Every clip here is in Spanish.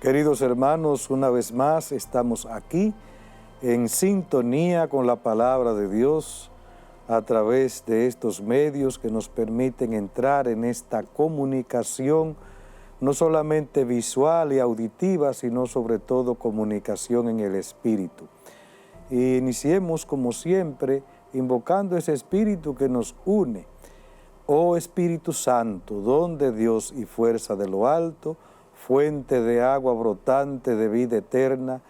Queridos hermanos, una vez más estamos aquí en sintonía con la palabra de Dios a través de estos medios que nos permiten entrar en esta comunicación, no solamente visual y auditiva, sino sobre todo comunicación en el Espíritu. Y iniciemos como siempre invocando ese Espíritu que nos une. Oh Espíritu Santo, don de Dios y fuerza de lo alto, fuente de agua brotante de vida eterna,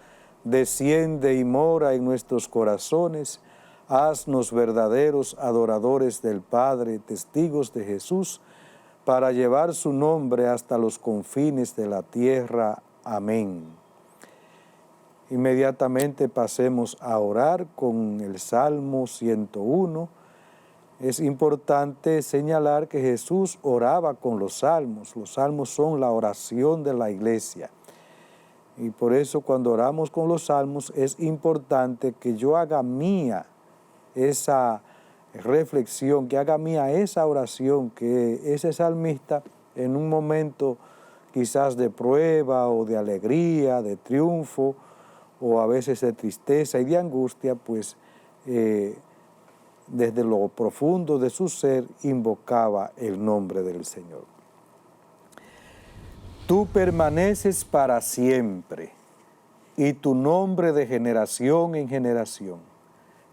desciende y mora en nuestros corazones, haznos verdaderos adoradores del Padre, testigos de Jesús, para llevar su nombre hasta los confines de la tierra. Amén. Inmediatamente pasemos a orar con el Salmo 101. Es importante señalar que Jesús oraba con los salmos. Los salmos son la oración de la iglesia. Y por eso cuando oramos con los salmos es importante que yo haga mía esa reflexión, que haga mía esa oración que ese salmista en un momento quizás de prueba o de alegría, de triunfo, o a veces de tristeza y de angustia, pues desde lo profundo de su ser invocaba el nombre del Señor. Tú permaneces para siempre, y tu nombre de generación en generación.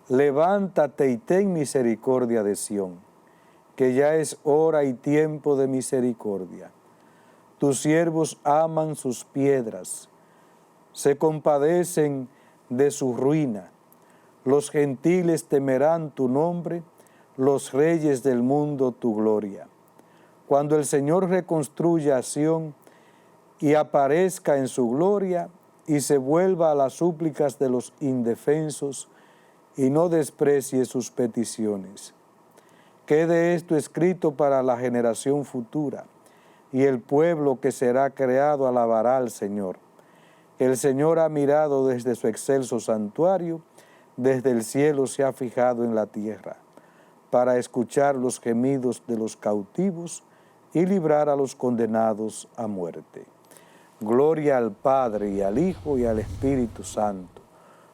Levántate y ten misericordia de Sión, que ya es hora y tiempo de misericordia. Tus siervos aman sus piedras, se compadecen de su ruina. Los gentiles temerán tu nombre, los reyes del mundo tu gloria. Cuando el Señor reconstruya a Sión y aparezca en su gloria y se vuelva a las súplicas de los indefensos y no desprecie sus peticiones. Quede esto escrito para la generación futura, y el pueblo que será creado alabará al Señor. El Señor ha mirado desde su excelso santuario, desde el cielo se ha fijado en la tierra, para escuchar los gemidos de los cautivos y librar a los condenados a muerte. Gloria al Padre, y al Hijo, y al Espíritu Santo,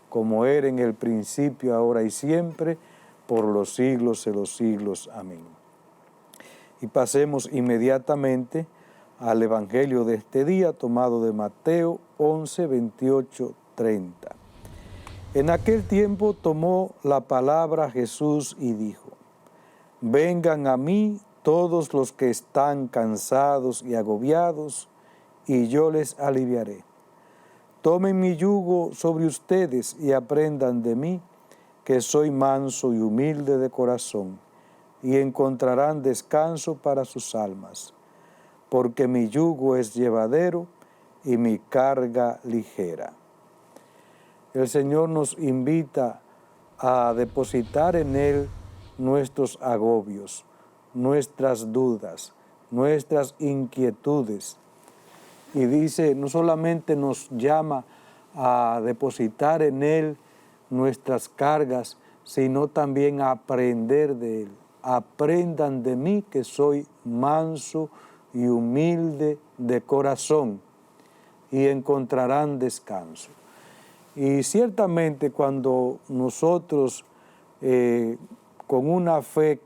como era en el principio, ahora y siempre, por los siglos de los siglos. Amén. Y pasemos inmediatamente al Evangelio de este día, tomado de Mateo 11, 28, 30. En aquel tiempo tomó la palabra Jesús y dijo: vengan a mí todos los que están cansados y agobiados, y yo les aliviaré. Tomen mi yugo sobre ustedes y aprendan de mí, que soy manso y humilde de corazón, y encontrarán descanso para sus almas, porque mi yugo es llevadero y mi carga ligera. El Señor nos invita a depositar en Él nuestros agobios, nuestras dudas, nuestras inquietudes. Y dice, no solamente nos llama a depositar en Él nuestras cargas, sino también a aprender de Él. Aprendan de mí, que soy manso y humilde de corazón, y encontrarán descanso. Y ciertamente cuando nosotros con una fe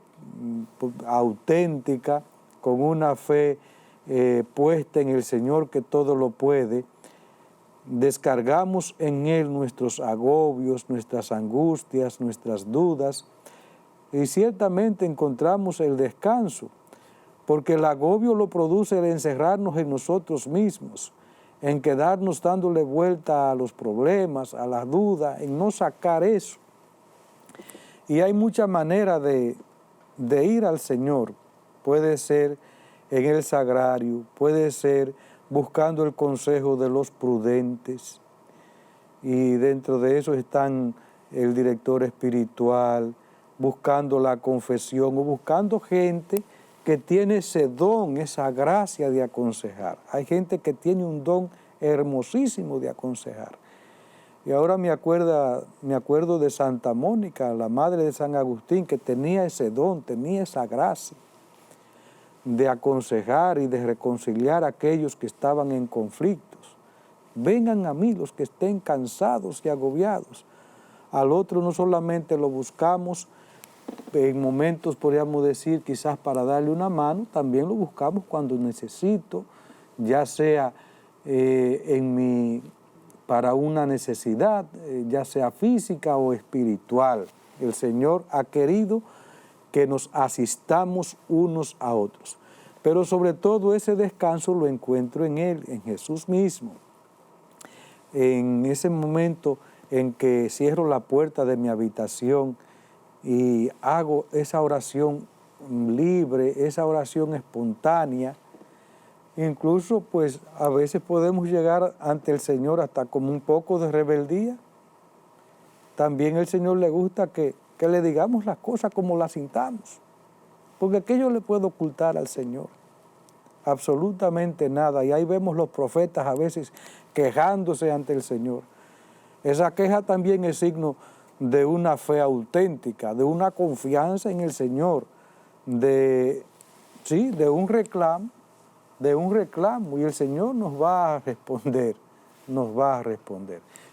auténtica, con una fe puesta en el Señor que todo lo puede, descargamos en Él nuestros agobios, nuestras angustias, nuestras dudas, y ciertamente encontramos el descanso, porque el agobio lo produce el encerrarnos en nosotros mismos, en quedarnos dándole vuelta a los problemas, a las dudas, en no sacar eso. Y hay muchas maneras de ir al Señor. Puede ser en el sagrario, puede ser buscando el consejo de los prudentes, y dentro de eso están el director espiritual, buscando la confesión o buscando gente que tiene ese don, esa gracia de aconsejar. Hay gente que tiene un don hermosísimo de aconsejar. Y ahora me acuerdo de Santa Mónica, la madre de San Agustín, que tenía ese don, tenía esa gracia de aconsejar y de reconciliar a aquellos que estaban en conflictos. vengan a mí los que estén cansados y agobiados. Al otro no solamente lo buscamos en momentos, podríamos decir, quizás para darle una mano, también lo buscamos cuando necesito, ya sea para una necesidad, ya sea física o espiritual. El Señor ha querido que nos asistamos unos a otros. Pero sobre todo ese descanso lo encuentro en Él, en Jesús mismo. En ese momento en que cierro la puerta de mi habitación y hago esa oración libre, esa oración espontánea, incluso pues a veces podemos llegar ante el Señor hasta como un poco de rebeldía. También al Señor le gusta que le digamos las cosas como las sintamos, porque ¿qué yo le puedo ocultar al Señor? Absolutamente nada. Y ahí vemos los profetas a veces quejándose ante el Señor. Esa queja también es signo de una fe auténtica, de una confianza en el Señor, de un reclamo, y el Señor nos va a responder,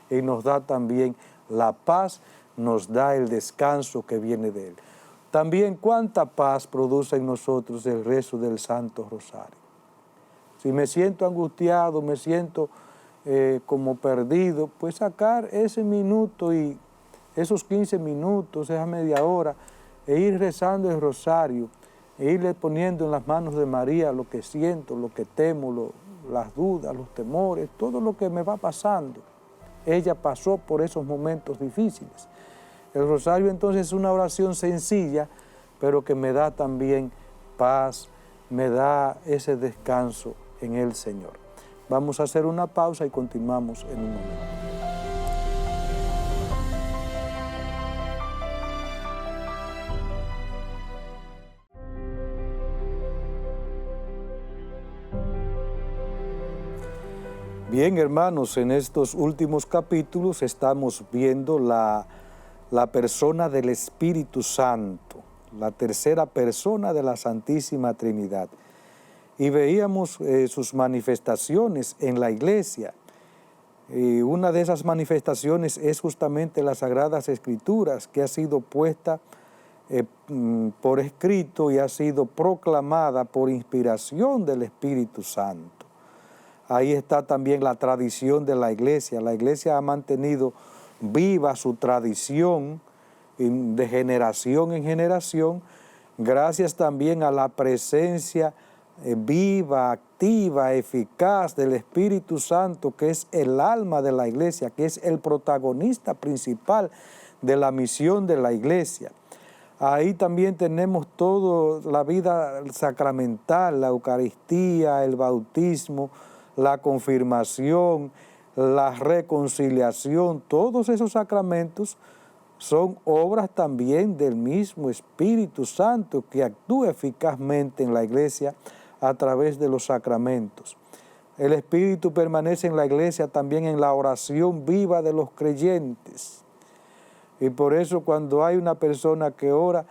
y nos da también la paz, nos da el descanso que viene de Él. También cuánta paz produce en nosotros el rezo del Santo Rosario. Si me siento angustiado, me siento como perdido, pues sacar ese minuto y esos 15 minutos, esa media hora, e ir rezando el rosario, e irle poniendo en las manos de María lo que siento, lo que temo, las dudas, los temores, todo lo que me va pasando. Ella pasó por esos momentos difíciles. El rosario entonces es una oración sencilla, pero que me da también paz, me da ese descanso en el Señor. Vamos a hacer una pausa y continuamos en un momento. Bien, hermanos, en estos últimos capítulos estamos viendo la persona del Espíritu Santo, la tercera persona de la Santísima Trinidad. Y veíamos sus manifestaciones en la Iglesia. Y una de esas manifestaciones es justamente las Sagradas Escrituras, que ha sido puesta por escrito y ha sido proclamada por inspiración del Espíritu Santo. Ahí está también la tradición de la Iglesia. La Iglesia ha mantenido viva su tradición de generación en generación, gracias también a la presencia viva, activa, eficaz del Espíritu Santo, que es el alma de la Iglesia, que es el protagonista principal de la misión de la Iglesia. Ahí también tenemos toda la vida sacramental, la Eucaristía, el bautismo, la confirmación, la reconciliación. Todos esos sacramentos son obras también del mismo Espíritu Santo que actúa eficazmente en la Iglesia a través de los sacramentos. El Espíritu permanece en la Iglesia también en la oración viva de los creyentes. Y por eso cuando hay una persona que ora,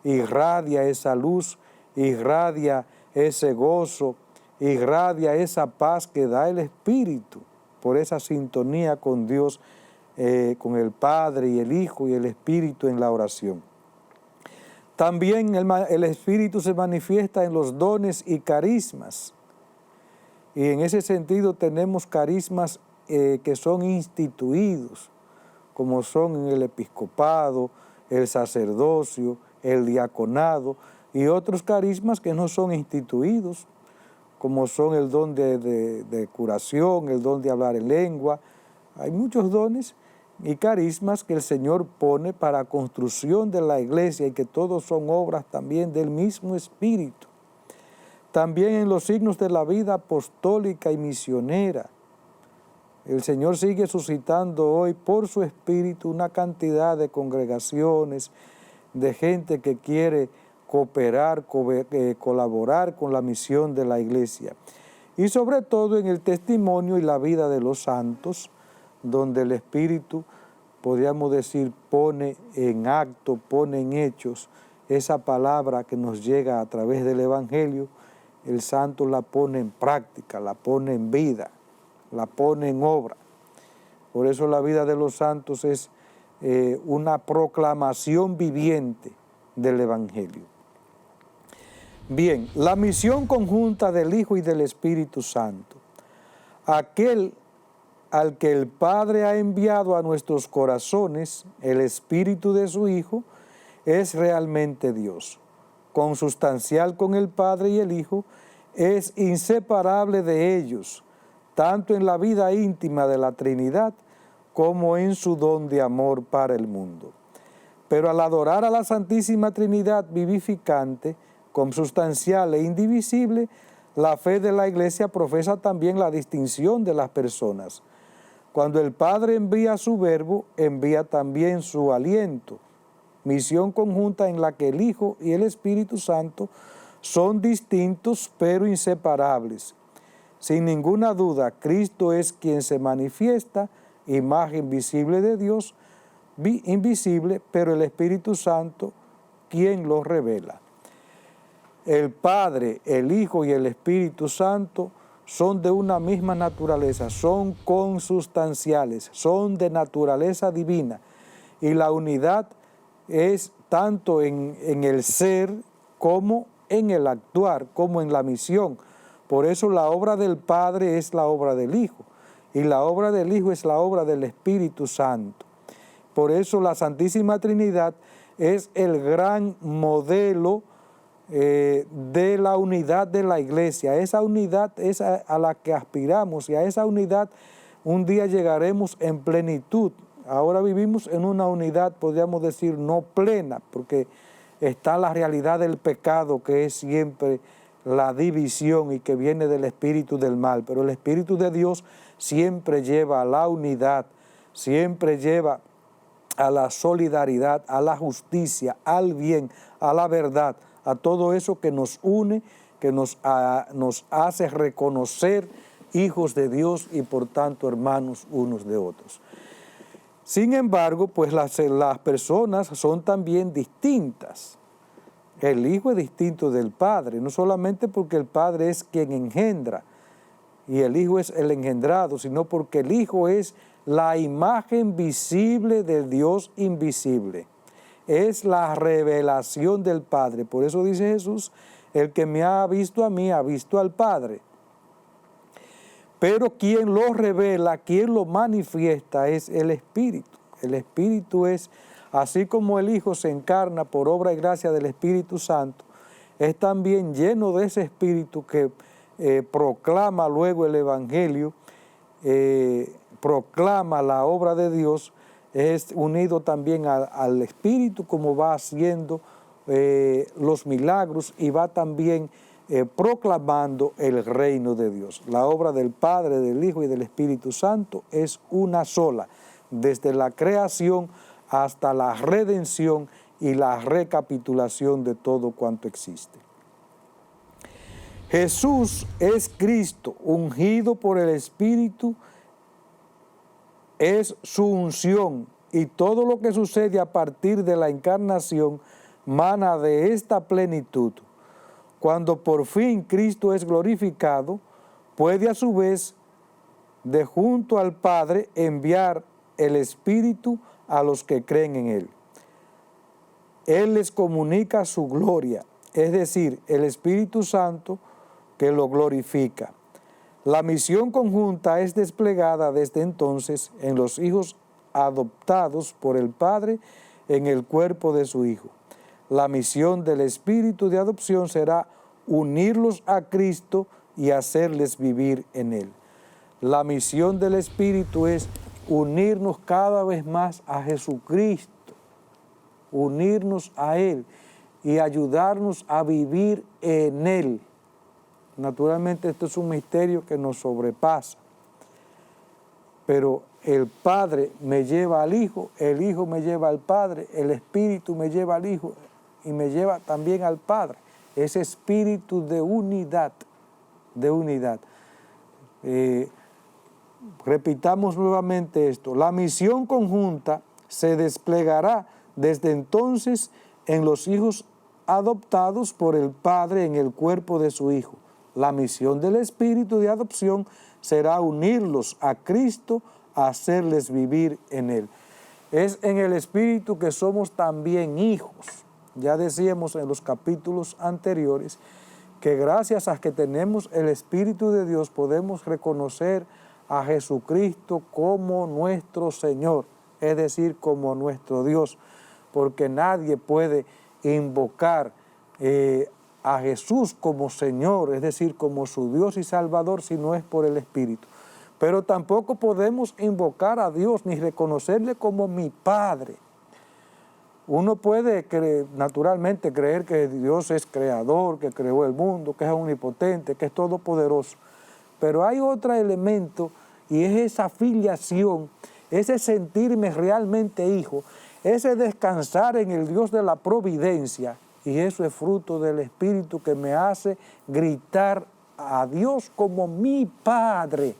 irradia esa luz, irradia ese gozo, irradia esa paz que da el Espíritu por esa sintonía con Dios, con el Padre y el Hijo y el Espíritu en la oración. También el Espíritu se manifiesta en los dones y carismas. Y en ese sentido tenemos carismas que son instituidos, como son en el episcopado, el sacerdocio, el diaconado, y otros carismas que no son instituidos, como son el don de curación, el don de hablar en lengua. Hay muchos dones y carismas que el Señor pone para construcción de la Iglesia y que todos son obras también del mismo Espíritu. También en los signos de la vida apostólica y misionera. El Señor sigue suscitando hoy por su Espíritu una cantidad de congregaciones, de gente que quiere cooperar, colaborar con la misión de la Iglesia. Y sobre todo en el testimonio y la vida de los santos, donde el Espíritu, podríamos decir, pone en acto, pone en hechos esa palabra que nos llega a través del Evangelio. El santo la pone en práctica, la pone en vida. la pone en obra. Por eso la vida de los santos es una proclamación viviente del Evangelio. Bien, la misión conjunta del Hijo y del Espíritu Santo. Aquel al que el Padre ha enviado a nuestros corazones, el Espíritu de su Hijo, es realmente Dios. Consustancial con el Padre y el Hijo, es inseparable de ellos, tanto en la vida íntima de la Trinidad como en su don de amor para el mundo. Pero al adorar a la Santísima Trinidad vivificante, consustancial e indivisible, la fe de la Iglesia profesa también la distinción de las personas. Cuando el Padre envía su verbo, envía también su aliento. Misión conjunta en la que el Hijo y el Espíritu Santo son distintos pero inseparables. Sin ninguna duda, Cristo es quien se manifiesta, imagen visible de Dios, invisible, pero el Espíritu Santo quien lo revela. El Padre, el Hijo y el Espíritu Santo son de una misma naturaleza, son consustanciales, son de naturaleza divina, y la unidad es tanto en el ser como en el actuar, como en la misión. Por eso la obra del Padre es la obra del Hijo, y la obra del Hijo es la obra del Espíritu Santo. Por eso la Santísima Trinidad es el gran modelo de la unidad de la Iglesia. Esa unidad es a la que aspiramos, y a esa unidad un día llegaremos en plenitud. Ahora vivimos en una unidad, podríamos decir, no plena, porque está la realidad del pecado, que es siempre la división y que viene del espíritu del mal. Pero el Espíritu de Dios siempre lleva a la unidad, siempre lleva a la solidaridad, a la justicia, al bien, a la verdad, a todo eso que nos une, que nos hace reconocer hijos de Dios y por tanto hermanos unos de otros. Sin embargo, pues las personas son también distintas. El Hijo es distinto del Padre, no solamente porque el Padre es quien engendra y el Hijo es el engendrado, sino porque el Hijo es la imagen visible del Dios invisible. Es la revelación del Padre. Por eso dice Jesús, el que me ha visto a mí, ha visto al Padre. Pero quien lo revela, quien lo manifiesta es el Espíritu. El Espíritu es, así como el Hijo se encarna por obra y gracia del Espíritu Santo, es también lleno de ese Espíritu que proclama luego el Evangelio, proclama la obra de Dios, es unido también al Espíritu como va haciendo los milagros y va también proclamando el reino de Dios. La obra del Padre, del Hijo y del Espíritu Santo es una sola, desde la creación hasta la redención y la recapitulación de todo cuanto existe. Jesús es Cristo, ungido por el Espíritu, es su unción, y todo lo que sucede a partir de la encarnación mana de esta plenitud. Cuando por fin Cristo es glorificado, puede a su vez, de junto al Padre, enviar el Espíritu a los que creen en Él. Él les comunica su gloria, es decir, el Espíritu Santo que lo glorifica. La misión conjunta es desplegada desde entonces en los hijos adoptados por el Padre en el cuerpo de su Hijo. La misión del Espíritu de adopción será unirlos a Cristo y hacerles vivir en Él. La misión del Espíritu es unirnos cada vez más a Jesucristo, unirnos a Él y ayudarnos a vivir en Él. Naturalmente esto es un misterio que nos sobrepasa, pero el Padre me lleva al Hijo, el Hijo me lleva al Padre, el Espíritu me lleva al Hijo y me lleva también al Padre. Ese espíritu de unidad, de unidad. Repitamos nuevamente esto. La misión conjunta se desplegará desde entonces en los hijos adoptados por el Padre en el cuerpo de su Hijo. La misión del Espíritu de adopción será unirlos a Cristo, hacerles vivir en Él. Es en el Espíritu que somos también hijos. Ya decíamos en los capítulos anteriores que gracias a que tenemos el Espíritu de Dios podemos reconocer a Jesucristo como nuestro Señor, es decir, como nuestro Dios, porque nadie puede invocar a Jesús como Señor, es decir, como su Dios y Salvador, si no es por el Espíritu. Pero tampoco podemos invocar a Dios ni reconocerle como mi Padre. Uno puede naturalmente creer que Dios es creador, que creó el mundo, que es omnipotente, que es todopoderoso. Pero hay otro elemento y es esa filiación, ese sentirme realmente hijo, ese descansar en el Dios de la providencia, y eso es fruto del Espíritu que me hace gritar a Dios como mi Padre,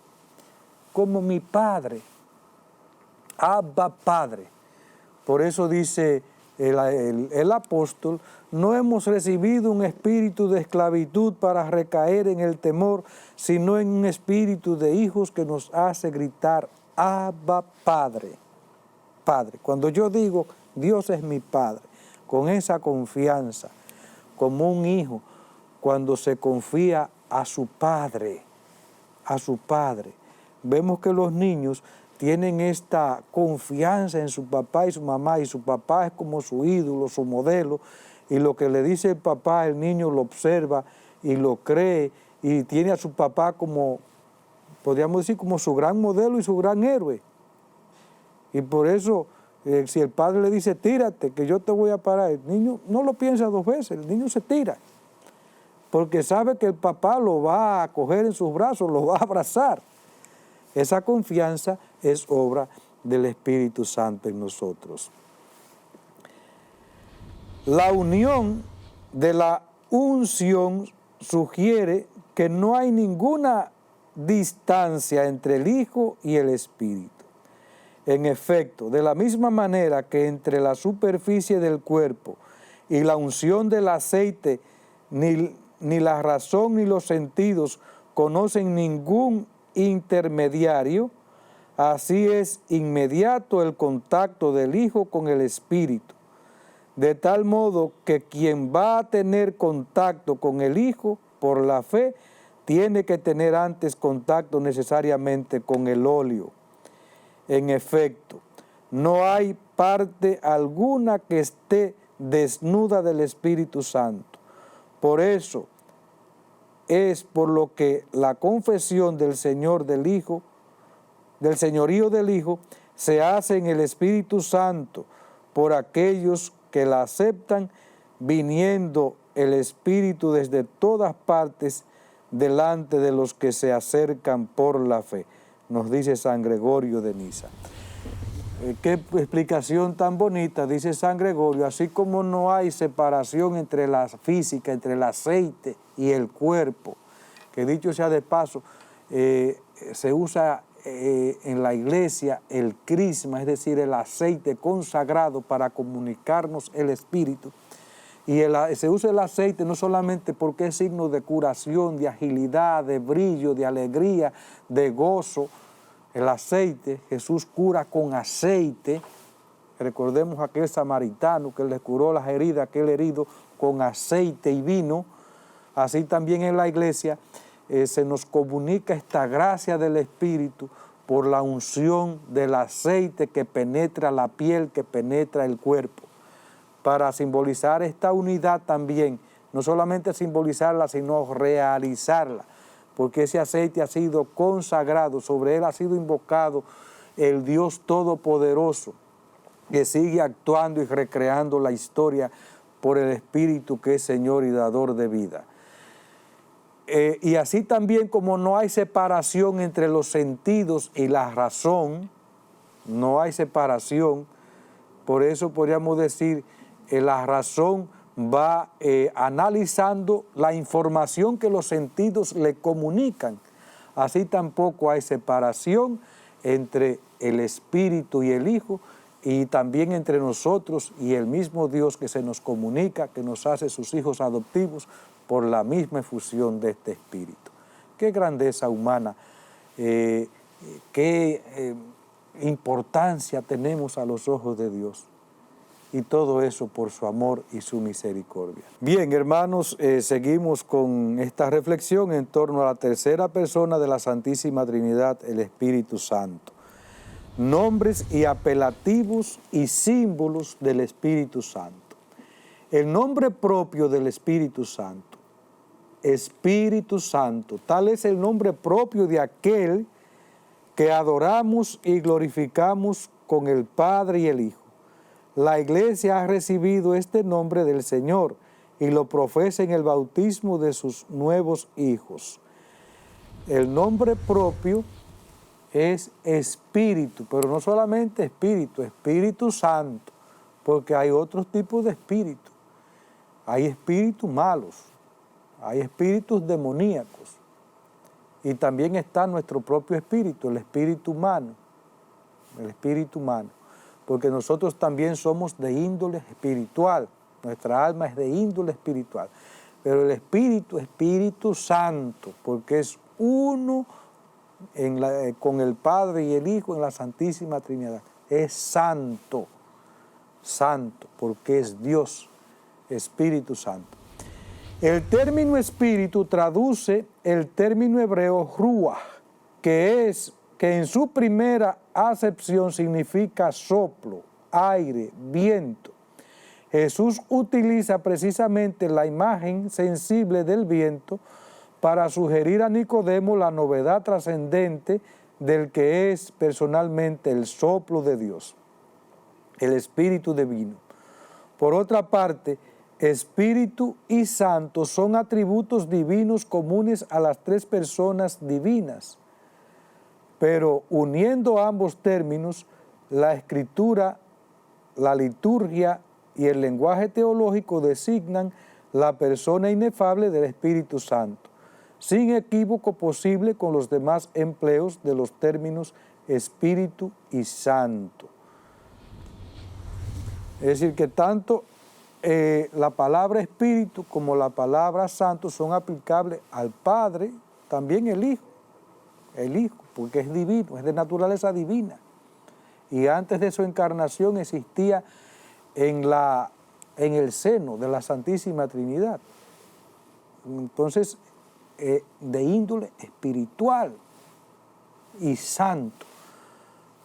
Abba Padre. Por eso dice el apóstol, no hemos recibido un espíritu de esclavitud para recaer en el temor, sino en un espíritu de hijos que nos hace gritar, Abba Padre. Padre. Cuando yo digo, Dios es mi Padre, con esa confianza, como un hijo, cuando se confía a su Padre, vemos que los niños tienen esta confianza en su papá y su mamá, y su papá es como su ídolo, su modelo, y lo que le dice el papá, el niño lo observa y lo cree, y tiene a su papá como, podríamos decir, como su gran modelo y su gran héroe. Y por eso, si el padre le dice, tírate, que yo te voy a parar, el niño no lo piensa dos veces, el niño se tira, porque sabe que el papá lo va a coger en sus brazos, lo va a abrazar. Esa confianza es obra del Espíritu Santo en nosotros. La unión de la unción sugiere que no hay ninguna distancia entre el Hijo y el Espíritu. En efecto, de la misma manera que entre la superficie del cuerpo y la unción del aceite, ni la razón ni los sentidos conocen ningún intermediario, así es inmediato el contacto del Hijo con el Espíritu, de tal modo que quien va a tener contacto con el Hijo por la fe, tiene que tener antes contacto necesariamente con el óleo. En efecto, no hay parte alguna que esté desnuda del Espíritu Santo. Por eso es por lo que la confesión del Señor del Hijo, del señorío del Hijo, se hace en el Espíritu Santo por aquellos que la aceptan, viniendo el Espíritu desde todas partes delante de los que se acercan por la fe, nos dice San Gregorio de Niza. Qué explicación tan bonita, dice San Gregorio, así como no hay separación entre la física, entre el aceite y el cuerpo, que dicho sea de paso, se usa en la iglesia el crisma, es decir, el aceite consagrado para comunicarnos el Espíritu. Y se usa el aceite no solamente porque es signo de curación, de agilidad, de brillo, de alegría, de gozo. El aceite, Jesús cura con aceite. Recordemos a aquel samaritano que le curó las heridas, aquel herido con aceite y vino. Así también en la iglesia se nos comunica esta gracia del Espíritu por la unción del aceite que penetra la piel, que penetra el cuerpo, para simbolizar esta unidad también, no solamente simbolizarla, sino realizarla, porque ese aceite ha sido consagrado, sobre él ha sido invocado el Dios Todopoderoso, que sigue actuando y recreando la historia por el Espíritu que es Señor y dador de vida. Y así también como no hay separación entre los sentidos y la razón, no hay separación, por eso podríamos decir, la razón va analizando la información que los sentidos le comunican. Así tampoco hay separación entre el Espíritu y el Hijo, y también entre nosotros y el mismo Dios que se nos comunica, que nos hace sus hijos adoptivos, por la misma efusión de este Espíritu. Qué grandeza humana, qué importancia tenemos a los ojos de Dios. Y todo eso por su amor y su misericordia. Bien, hermanos, seguimos con esta reflexión en torno a la tercera persona de la Santísima Trinidad, el Espíritu Santo. Nombres y apelativos y símbolos del Espíritu Santo. El nombre propio del Espíritu Santo, Espíritu Santo, tal es el nombre propio de aquel que adoramos y glorificamos con el Padre y el Hijo. La Iglesia ha recibido este nombre del Señor y lo profesa en el bautismo de sus nuevos hijos. El nombre propio es Espíritu, pero no solamente Espíritu, Espíritu Santo, porque hay otros tipos de espíritu. Hay espíritus malos, hay espíritus demoníacos y también está nuestro propio espíritu, el espíritu humano, porque nosotros también somos de índole espiritual, nuestra alma es de índole espiritual, pero el Espíritu Santo, porque es uno con el Padre y el Hijo en la Santísima Trinidad, es santo, porque es Dios, Espíritu Santo. El término espíritu traduce el término hebreo ruach, que en su primera acepción significa soplo, aire, viento. Jesús utiliza precisamente la imagen sensible del viento para sugerir a Nicodemo la novedad trascendente del que es personalmente el soplo de Dios, el Espíritu Divino. Por otra parte, Espíritu y Santo son atributos divinos comunes a las tres personas divinas, pero uniendo ambos términos, la Escritura, la liturgia y el lenguaje teológico designan la persona inefable del Espíritu Santo, sin equívoco posible con los demás empleos de los términos Espíritu y Santo. Es decir, que tanto la palabra Espíritu como la palabra Santo son aplicables al Padre, también el Hijo, porque es divino, es de naturaleza divina. Y antes de su encarnación existía en el seno de la Santísima Trinidad. Entonces, de índole espiritual y santo.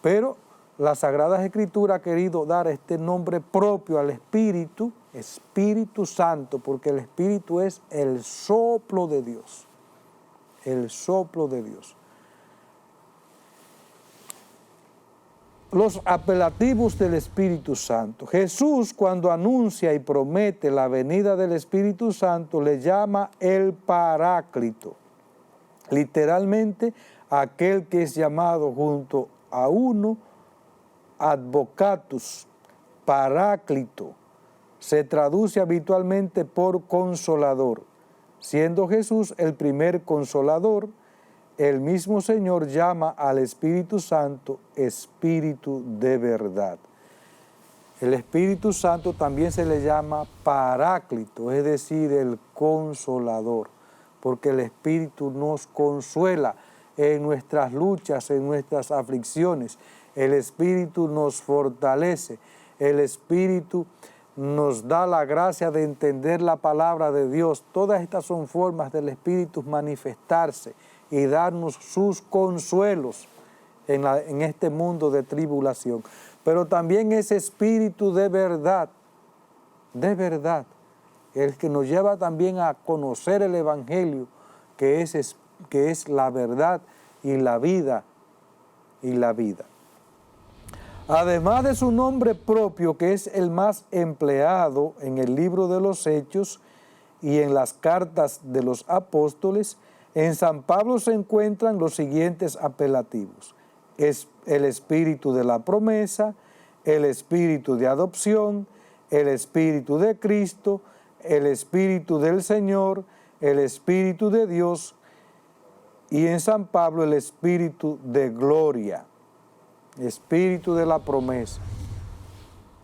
Pero la Sagrada Escritura ha querido dar este nombre propio al Espíritu, Espíritu Santo, porque el Espíritu es el soplo de Dios, el soplo de Dios. Los apelativos del Espíritu Santo. Jesús, cuando anuncia y promete la venida del Espíritu Santo, le llama el Paráclito, literalmente aquel que es llamado junto a uno Advocatus, Paráclito, se traduce habitualmente por consolador. Siendo Jesús el primer consolador, el mismo Señor llama al Espíritu Santo Espíritu de verdad. El Espíritu Santo también se le llama Paráclito, es decir, el consolador, porque el Espíritu nos consuela en nuestras luchas, en nuestras aflicciones. El Espíritu nos fortalece, el Espíritu nos da la gracia de entender la palabra de Dios. Todas estas son formas del Espíritu manifestarse y darnos sus consuelos en este mundo de tribulación. Pero también ese Espíritu de verdad, el que nos lleva también a conocer el Evangelio, que es la verdad y la vida, Además de su nombre propio, que es el más empleado en el libro de los Hechos y en las cartas de los apóstoles, en San Pablo se encuentran los siguientes apelativos: es el Espíritu de la promesa, el Espíritu de adopción, el Espíritu de Cristo, el Espíritu del Señor, el Espíritu de Dios, y en San Pablo el Espíritu de gloria, Espíritu de la promesa,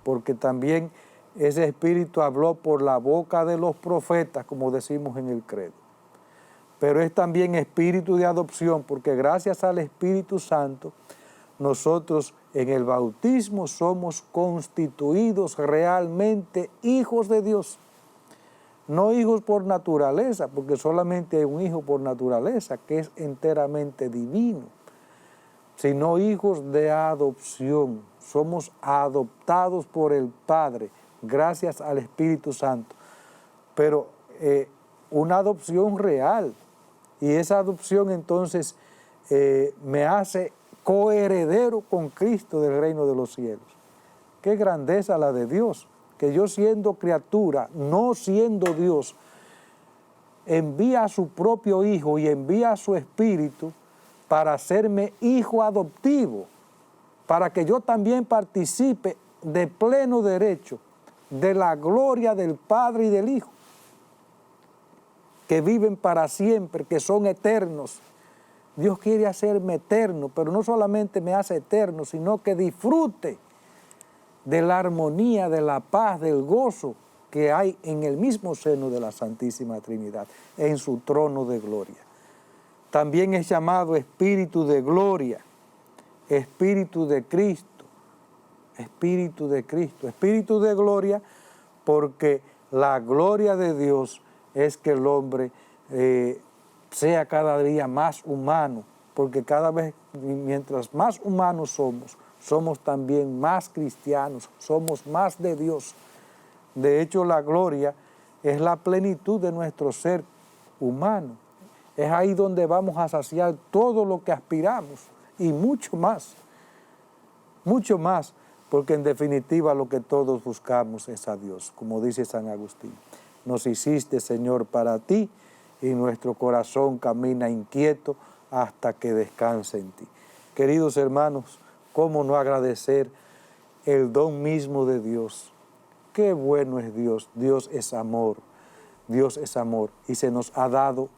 porque también Ese Espíritu habló por la boca de los profetas, como decimos en el credo. Pero es también espíritu de adopción, porque gracias al Espíritu Santo, nosotros en el bautismo somos constituidos realmente hijos de Dios. No hijos por naturaleza, porque solamente hay un hijo por naturaleza, que es enteramente divino, sino hijos de adopción. Somos adoptados por el Padre, gracias al Espíritu Santo. Pero una adopción real, y esa adopción entonces me hace coheredero con Cristo del reino de los cielos. Qué grandeza la de Dios, que yo siendo criatura, no siendo Dios, envía a su propio Hijo y envía a su Espíritu para hacerme hijo adoptivo, para que yo también participe de pleno derecho de la gloria del Padre y del Hijo, que viven para siempre, que son eternos. Dios quiere hacerme eterno, pero no solamente me hace eterno, sino que disfrute de la armonía, de la paz, del gozo que hay en el mismo seno de la Santísima Trinidad, en su trono de gloria. También es llamado Espíritu de Gloria, Espíritu de Cristo, Espíritu de Cristo, Espíritu de Gloria, porque la gloria de Dios es que el hombre sea cada día más humano, porque cada vez, mientras más humanos somos también más cristianos, somos más de Dios. De hecho, la gloria es la plenitud de nuestro ser humano. Es ahí donde vamos a saciar todo lo que aspiramos y mucho más, porque en definitiva lo que todos buscamos es a Dios, como dice San Agustín. Nos hiciste, Señor, para ti, y nuestro corazón camina inquieto hasta que descanse en ti. Queridos hermanos, ¿cómo no agradecer el don mismo de Dios? Qué bueno es Dios. Dios es amor. Dios es amor. Y se nos ha dado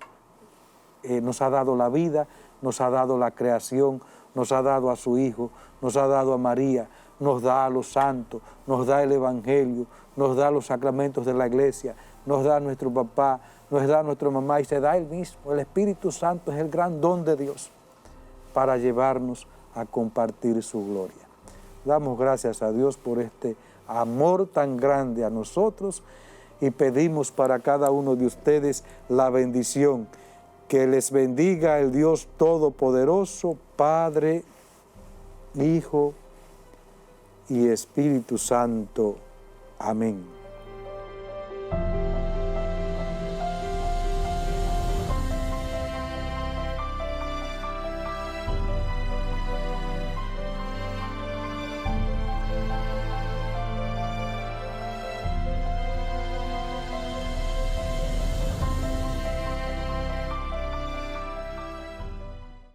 la vida, nos ha dado la creación, nos ha dado a su Hijo, nos ha dado a María, nos da a los santos, nos da el Evangelio, nos da los sacramentos de la Iglesia, nos da a nuestro papá, nos da a nuestra mamá y se da Él mismo. El Espíritu Santo es el gran don de Dios para llevarnos a compartir su gloria. Damos gracias a Dios por este amor tan grande a nosotros y pedimos para cada uno de ustedes la bendición. Que les bendiga el Dios Todopoderoso, Padre, Hijo y Espíritu Santo. Amén.